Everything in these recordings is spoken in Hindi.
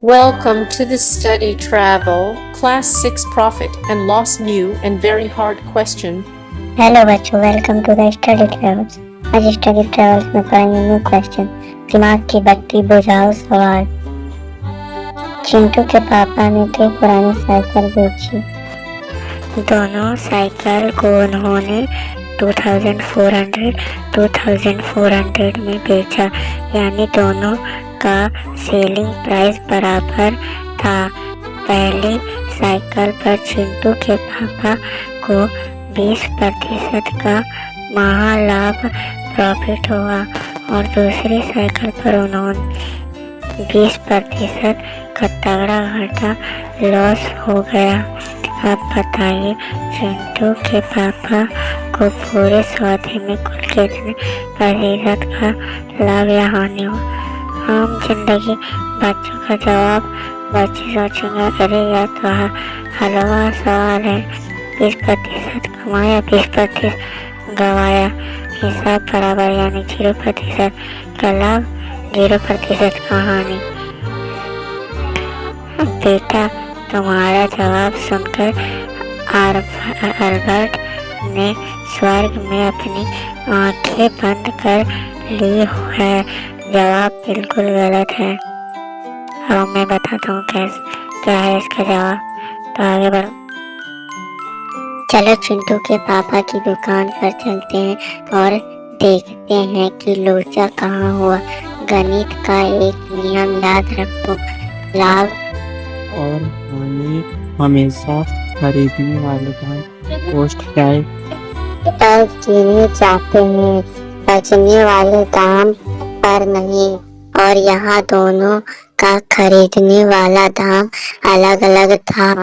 Welcome to the study travel, class 6 profit and loss new and very hard question. Hello बच्चों, welcome to the study travels. आज स्टडी ट्रेवल्स में पढ़ेंगे न्यू क्वेश्चन, दिमाग की बत्ती बुझाओ सवाल। चिंटू के पापा ने 3 पुरानी साइकिल बेची। दोनों साइकिल को उन्होंने 2400 में बेचा, यानी दोनों का सेलिंग प्राइस बराबर था। पहली साइकिल पर चिंटू के पापा को 20% का महालाभ प्रॉफिट हुआ और दूसरी साइकिल पर उन्होंने 20% का तगड़ा घाटा लॉस हो गया। अब बताइए, चिंटू के पापा को पूरे सौदे में कुल कितने प्रतिशत का लाभ या हानि हुआ? आम जिंदगी बच्चों का जवाब बच्चे सोचेंगे, अरे यह तो हलवा सवाल है। 20% कमाया, 20% गवाया, हिसाब बराबर, यानी 0% का लाभ, 0% का हानि। बेटा, तुम्हारा जवाब सुनकर अल्बर्ट ने स्वर्ग में अपनी आंखें बंद कर ली है। जवाब बिल्कुल गलत है। अब मैं बताता हूँ क्या है इसका जवाब, तो आगे बढ़ो। चलो चिंटू के पापा की दुकान पर चलते हैं और देखते हैं कि लोचा कहाँ हुआ। गणित का एक नियम याद रखो, लाभ और हानि हमेशा खरीदने वाले का पोस्ट प्राइस पर जीने चाहते हैं, बचने वाले दाम पर नहीं। और यहाँ दोनों का खरीदने वाला दाम अलग अलग था।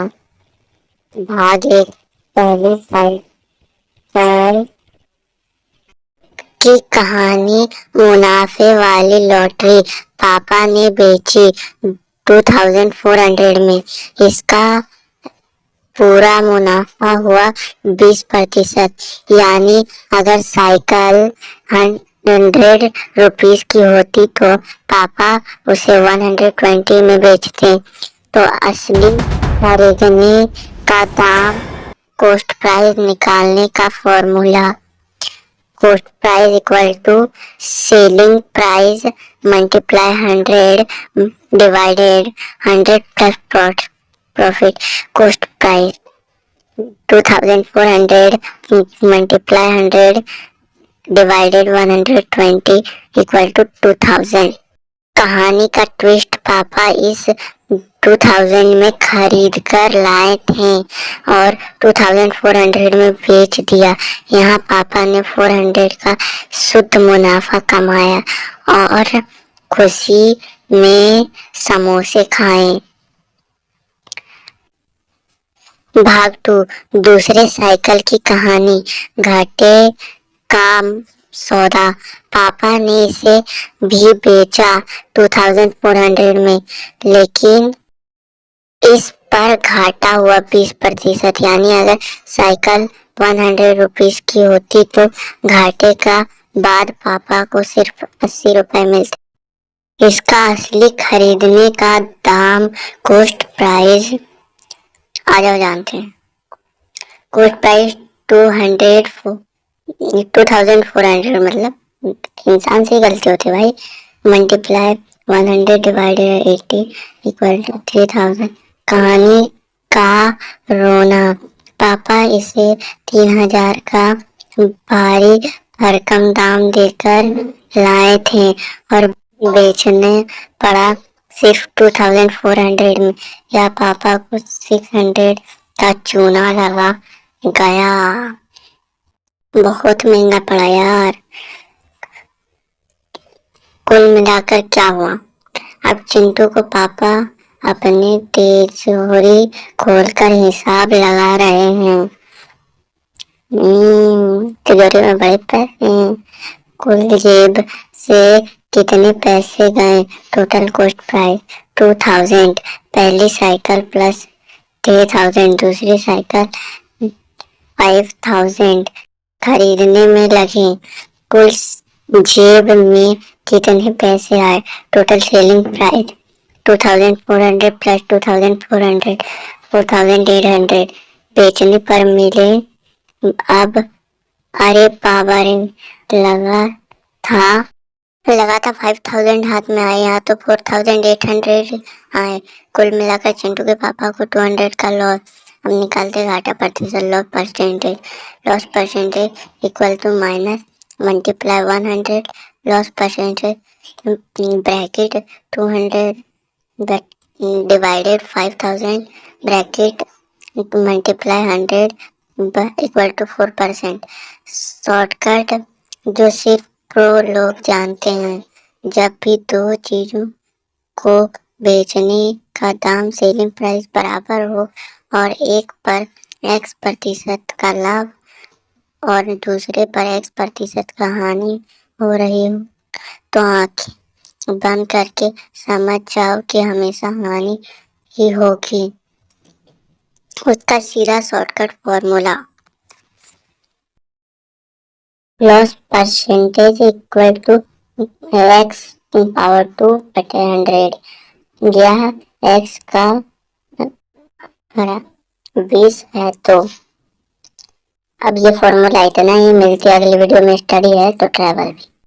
भाग 1, पहली साइकिल की कहानी। मुनाफे वाली लॉटरी पापा ने बेची 2400 में। इसका पूरा मुनाफा हुआ 20%, यानी अगर साइकिल 100 रुपीस की होती तो पापा उसे 120 में बेचते। तो असली खरीदने का दाम, कॉस्ट प्राइस निकालने का formula, cost price equal to selling price multiply 100 divided 100 plus profit. Cost price 2400 multiply 100 divided 120 equal to 2000। कहानी का ट्विस्ट, पापा इस 2000 में खरीद कर लाए थे और 2400 में बेच दिया। यहाँ पापा ने 400 का शुद्ध मुनाफा कमाया और खुशी में समोसे खाए। भाग 2, दूसरे साइकिल की कहानी। घाटे का सौदा। पापा ने इसे भी बेचा 2400 में, लेकिन इस पर घाटा हुआ 20%, यानी अगर साइकिल 100 रुपीस की होती तो घाटे का बाद पापा को सिर्फ 80 रुपए मिलते। इसका असली खरीदने का दाम, कॉस्ट प्राइस, आ जाओ जानते हैं। कॉस्ट प्राइस 2400, मतलब इंसान से गलती होती है भाई। Multiply 100 divided 80 equal to 3000। कहानी का रोना। पापा इसे 3000 का भारी भरकम दाम देकर लाए थे और बेचने पड़ा सिर्फ 2400 में। या पापा को 600 का चूना लगा गया। बहुत महंगा पड़ा यार। कुल मिलाकर क्या हुआ? अब चिंटू को पापा अपनी तिजोरी खोलकर हिसाब लगा रहे हैं। तिजोरी में बड़े पैसे हैं। कुल जेब से कितने पैसे गए? टोटल कॉस्ट प्राइस 2000, पहली साइकिल प्लस 3000, दूसरी साइकिल 5000 खरीदने में लगे। कुल जेब में कितने पैसे आए? टोटल सेलिंग प्राइस 2400 प्लस 2400 4800 बेचने पर मिले। अब अरे बाबा रे, लगा था 5000 हाथ में आए, यहाँ तो 4800 आए। कुल मिलाकर चिंटू के पापा को 200 का लॉस। अब निकालते घाटा प्रतिशत, loss percentage equal to minus multiply 100 loss percentage bracket 200 divided 5000 bracket multiply 100 equal to 4%। Shortcut जो सिर्फ प्रो लोग जानते हैं। जब भी दो चीजों को बेचने का दाम सेलिंग प्राइस बराबर हो और एक पर x% का लाभ और दूसरे पर x% का हानि हो रही हो, तो आंखें बंद करके समझ जाओ कि हमेशा हानि ही होगी। उसका सीधा shortcut formula, loss percentage equal to x⁻²/100। यह x का 20 है। तो अब ये फॉर्मूला इतना ही। मिलती है अगली वीडियो में। स्टडी है तो ट्रैवल भी।